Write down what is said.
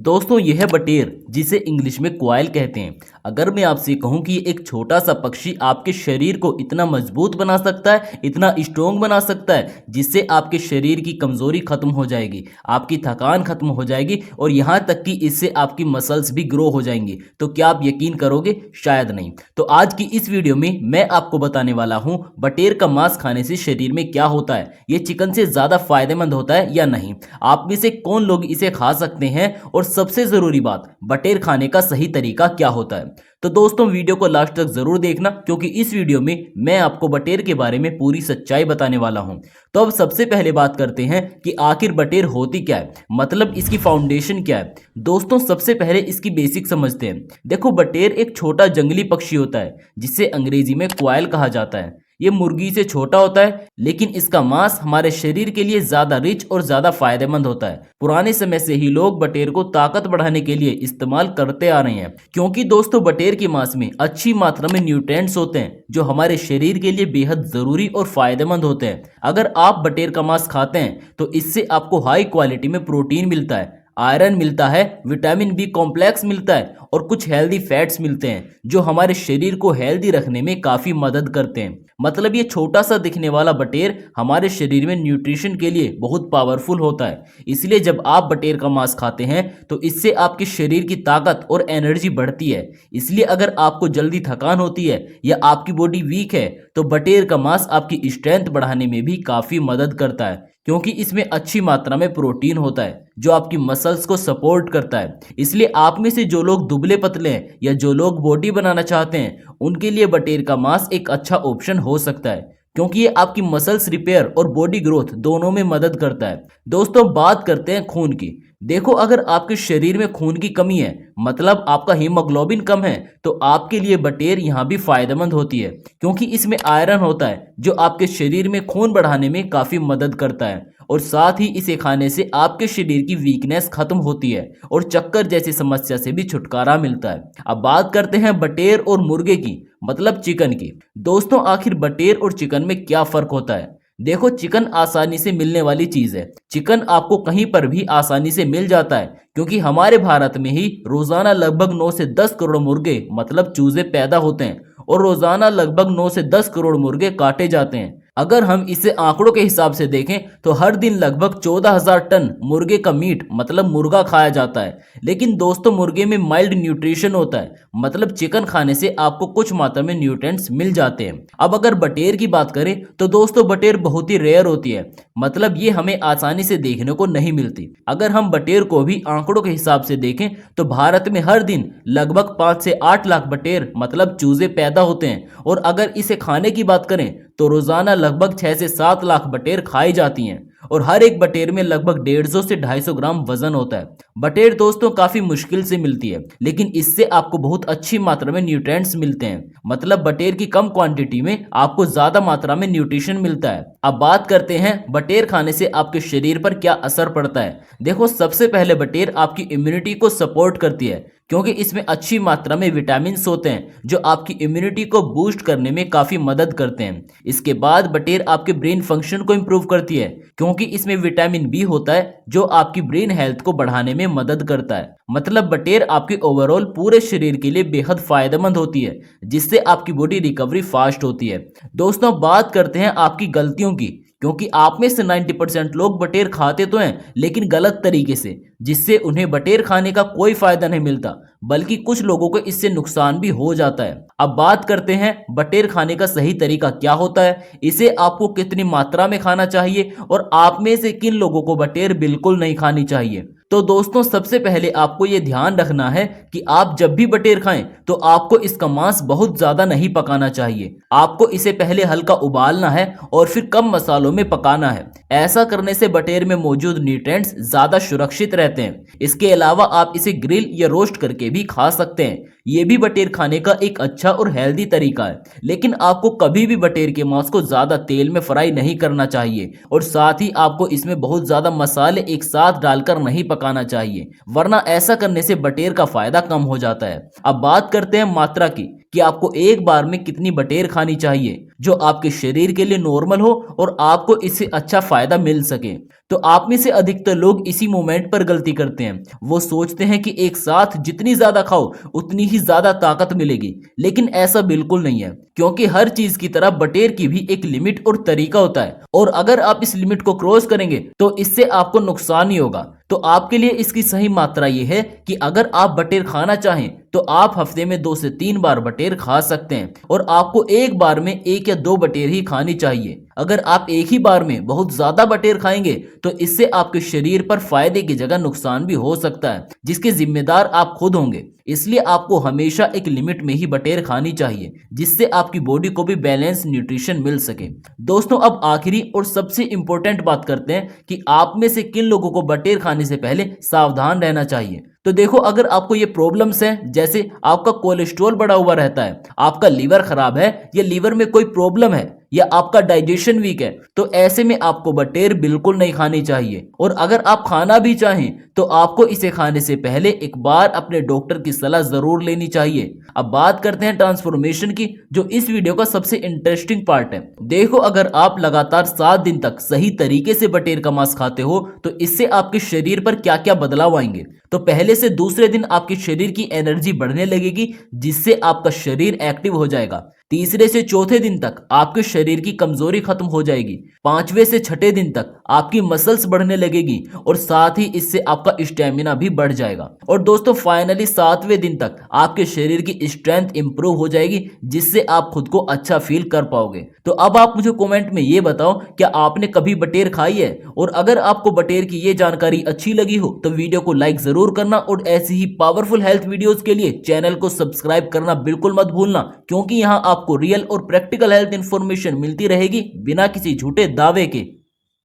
दोस्तों यह है बटेर जिसे इंग्लिश में क्वाइल कहते हैं। अगर मैं आपसे कहूं कि एक छोटा सा पक्षी आपके शरीर को इतना मजबूत बना सकता है, इतना स्ट्रोंग बना सकता है, जिससे आपके शरीर की कमजोरी खत्म हो जाएगी, आपकी थकान खत्म हो जाएगी और यहाँ तक कि इससे आपकी मसल्स भी ग्रो हो जाएंगी, तो क्या आप यकीन करोगे? शायद नहीं। तो आज की इस वीडियो में मैं आपको बताने वाला हूं बटेर का मांस खाने से शरीर में क्या होता है, ये चिकन से ज्यादा फायदेमंद होता है या नहीं, आप में से कौन लोग इसे खा सकते हैं और सबसे जरूरी बात, बटेर खाने का सही तरीका क्या होता है। तो दोस्तों वीडियो को लास्ट तक जरूर देखना, क्योंकि इस वीडियो में मैं आपको बटेर के बारे में पूरी सच्चाई बताने वाला हूं। तो अब सबसे पहले बात करते हैं कि आखिर बटेर होती क्या है, मतलब इसकी फाउंडेशन क्या है। दोस्तों सबसे पहले इसकी बेसिक समझते हैं। देखो, बटेर एक छोटा जंगली पक्षी होता है जिसे अंग्रेजी में क्वाइल कहा जाता है। ये मुर्गी से छोटा होता है, लेकिन इसका मांस हमारे शरीर के लिए ज्यादा रिच और ज्यादा फायदेमंद होता है। पुराने समय से ही लोग बटेर को ताकत बढ़ाने के लिए इस्तेमाल करते आ रहे हैं, क्योंकि दोस्तों बटेर के मांस में अच्छी मात्रा में न्यूट्रिएंट्स होते हैं जो हमारे शरीर के लिए बेहद जरूरी और फायदेमंद होते हैं। अगर आप बटेर का मांस खाते हैं तो इससे आपको हाई क्वालिटी में प्रोटीन मिलता है, आयरन मिलता है, विटामिन बी कॉम्प्लेक्स मिलता है और कुछ हेल्दी फैट्स मिलते हैं जो हमारे शरीर को हेल्दी रखने में काफी मदद करते हैं। मतलब ये छोटा सा दिखने वाला बटेर हमारे शरीर में न्यूट्रिशन के लिए बहुत पावरफुल होता है। इसलिए जब आप बटेर का मांस खाते हैं तो इससे आपके शरीर की ताकत और एनर्जी बढ़ती है। इसलिए अगर आपको जल्दी थकान होती है या आपकी बॉडी वीक है तो बटेर का मांस आपकी स्ट्रेंथ बढ़ाने में भी काफी मदद करता है, क्योंकि इसमें अच्छी मात्रा में प्रोटीन होता है जो आपकी मसल्स को सपोर्ट करता है। इसलिए आप में से जो लोग दुबले पतले हैं या जो लोग बॉडी बनाना चाहते हैं, उनके लिए बटेर का मांस एक अच्छा ऑप्शन हो सकता है, क्योंकि ये आपकी मसल्स रिपेयर और बॉडी ग्रोथ दोनों में मदद करता है। दोस्तों बात करते हैं खून की। देखो, अगर आपके शरीर में खून की कमी है, मतलब आपका हीमोग्लोबिन कम है, तो आपके लिए बटेर यहाँ भी फायदेमंद होती है, क्योंकि इसमें आयरन होता है जो आपके शरीर में खून बढ़ाने में काफी मदद करता है और साथ ही इसे खाने से आपके शरीर की वीकनेस खत्म होती है और चक्कर जैसी समस्या से भी छुटकारा मिलता है। अब बात करते हैं बटेर और मुर्गे की, मतलब चिकन की। दोस्तों आखिर बटेर और चिकन में क्या फर्क होता है? देखो, चिकन आसानी से मिलने वाली चीज है। चिकन आपको कहीं पर भी आसानी से मिल जाता है, क्योंकि हमारे भारत में ही रोजाना लगभग 9 से 10 करोड़ मुर्गे मतलब चूजे पैदा होते हैं और रोजाना लगभग 9 से 10 करोड़ मुर्गे काटे जाते हैं। अगर हम इसे आंकड़ों के हिसाब से देखें तो हर दिन लगभग 14,000 टन मुर्गे का मीट मतलब मुर्गा खाया जाता है। लेकिन दोस्तों मुर्गे में माइल्ड न्यूट्रिशन होता है, मतलब चिकन खाने से आपको कुछ मात्रा में न्यूट्रिएंट्स मिल जाते हैं। अब अगर बटेर की बात करें तो दोस्तों बटेर बहुत ही रेयर होती है, मतलब ये हमें आसानी से देखने को नहीं मिलती। अगर हम बटेर को भी आंकड़ों के हिसाब से देखें तो भारत में हर दिन लगभग 5 से 8 लाख बटेर मतलब चूजे पैदा होते हैं, और अगर इसे खाने की बात करें तो रोजाना लगभग 6 से 7 लाख बटेर खाई जाती हैं और हर एक बटेर में लगभग 150 से 250 ग्राम वजन होता है। बटेर दोस्तों काफी मुश्किल से मिलती है, लेकिन इससे आपको बहुत अच्छी मात्रा में न्यूट्रिएंट्स मिलते हैं, मतलब बटेर की कम क्वांटिटी में आपको ज्यादा मात्रा में न्यूट्रिशन मिलता है। अब बात करते हैं बटेर खाने से आपके शरीर पर क्या असर पड़ता है। देखो, सबसे पहले बटेर आपकी इम्यूनिटी को सपोर्ट करती है, क्योंकि इसमें अच्छी मात्रा में विटामिन होते हैं जो आपकी इम्यूनिटी को बूस्ट करने में काफी मदद करते हैं। इसके बाद बटेर आपके ब्रेन फंक्शन को इंप्रूव करती है, क्योंकि इसमें विटामिन बी होता है जो आपकी ब्रेन हेल्थ को बढ़ाने में मदद करता है। मतलब बटेर आपके ओवरऑल पूरे शरीर के लिए बेहद फायदेमंद होती है, जिससे आपकी बॉडी रिकवरी फास्ट होती है। दोस्तों बात करते हैं आपकी गलतियों की, क्योंकि आप में से 90% लोग बटेर खाते तो हैं लेकिन गलत तरीके से, जिससे उन्हें बटेर खाने का कोई फायदा नहीं मिलता, बल्कि कुछ लोगों को इससे नुकसान भी हो जाता है। अब बात करते हैं बटेर खाने का सही तरीका क्या होता है, इसे आपको कितनी मात्रा में खाना चाहिए और आप में से किन लोगों को बटेर बिल्कुल नहीं खानी चाहिए। तो दोस्तों सबसे पहले आपको ये ध्यान रखना है कि आप जब भी बटेर खाएं तो आपको इसका मांस बहुत ज्यादा नहीं पकाना चाहिए। आपको इसे पहले हल्का उबालना है और फिर कम मसालों में पकाना है। ऐसा करने से बटेर में मौजूद न्यूट्रिएंट्स ज्यादा सुरक्षित रहते हैं। इसके अलावा आप इसे ग्रिल या रोस्ट करके भी खा सकते हैं, ये भी बटेर खाने का एक अच्छा और हेल्दी तरीका है। लेकिन आपको कभी भी बटेर के मांस को ज्यादा तेल में फ्राई नहीं करना चाहिए, और साथ ही आपको इसमें बहुत ज्यादा मसाले एक साथ डालकर नहीं पकाना चाहिए, वरना ऐसा करने से बटेर का फायदा कम हो जाता है। अब बात करते हैं मात्रा की, कि आपको एक बार में कितनी बटेर खानी चाहिए जो आपके शरीर के लिए नॉर्मल हो और आपको इससे अच्छा फायदा मिल सके। तो आप में से अधिकतर लोग इसी मोमेंट पर गलती करते हैं। वो सोचते हैं कि एक साथ जितनी ज्यादा खाओ उतनी ही ज्यादा ताकत मिलेगी, लेकिन ऐसा बिल्कुल नहीं है, क्योंकि हर चीज की तरह बटेर की भी एक लिमिट और तरीका होता है, और अगर आप इस लिमिट को क्रॉस करेंगे तो इससे आपको नुकसान ही होगा। तो आपके लिए इसकी सही मात्रा ये है कि अगर आप बटेर खाना चाहें तो आप हफ्ते में 2 से 3 बार बटेर खा सकते हैं, और आपको एक बार में 1 या 2 बटेर ही खानी चाहिए। अगर आप एक ही बार में बहुत ज्यादा बटेर खाएंगे तो इससे आपके शरीर पर फायदे की जगह नुकसान भी हो सकता है, जिसके जिम्मेदार आप खुद होंगे। इसलिए आपको हमेशा एक लिमिट में ही बटेर खानी चाहिए, जिससे आपकी बॉडी को भी बैलेंस न्यूट्रिशन मिल सके। दोस्तों, अब आखिरी और सबसे इंपॉर्टेंट बात करते हैं कि आप में से किन लोगों को बटेर खाने से पहले सावधान रहना चाहिए। तो देखो, अगर आपको ये प्रॉब्लम्स हैं, जैसे आपका कोलेस्ट्रॉल बढ़ा हुआ रहता है, आपका लीवर खराब है, या लीवर में कोई प्रॉब्लम है, या आपका डाइजेशन वीक है, तो ऐसे में आपको बटेर बिल्कुल नहीं खानी चाहिए। और अगर आप खाना भी चाहें तो आपको इसे खाने से पहले एक बार अपने डॉक्टर की सलाह जरूर लेनी चाहिए। अब बात करते हैं ट्रांसफॉर्मेशन की, जो इस वीडियो का सबसे इंटरेस्टिंग पार्ट है। देखो, अगर आप लगातार 7 दिन तक सही तरीके से बटेर का मांस खाते हो तो इससे आपके शरीर पर क्या क्या बदलाव आएंगे। तो पहले से दूसरे दिन आपके शरीर की एनर्जी बढ़ने लगेगी, जिससे आपका शरीर एक्टिव हो जाएगा। तीसरे से चौथे दिन तक आपके शरीर की कमजोरी खत्म हो जाएगी। 5वें से 6ठे दिन तक आपकी मसल्स बढ़ने लगेगी, और साथ ही इससे आपका स्टेमिना भी बढ़ जाएगा। और दोस्तों, फाइनली 7वें दिन तक आपके शरीर की स्ट्रेंथ इंप्रूव हो जाएगी, जिससे आप खुद को अच्छा फील कर पाओगे। तो अब आप मुझे कमेंट में ये बताओ, क्या आपने कभी बटेर खाई है? और अगर आपको बटेर की ये जानकारी अच्छी लगी हो तो वीडियो को लाइक जरूर करना, और ऐसी ही पावरफुल हेल्थ वीडियोस के लिए चैनल को सब्सक्राइब करना बिल्कुल मत भूलना, क्योंकि यहाँ आपको रियल और प्रैक्टिकल हेल्थ इंफॉर्मेशन मिलती रहेगी बिना किसी झूठे दावे के।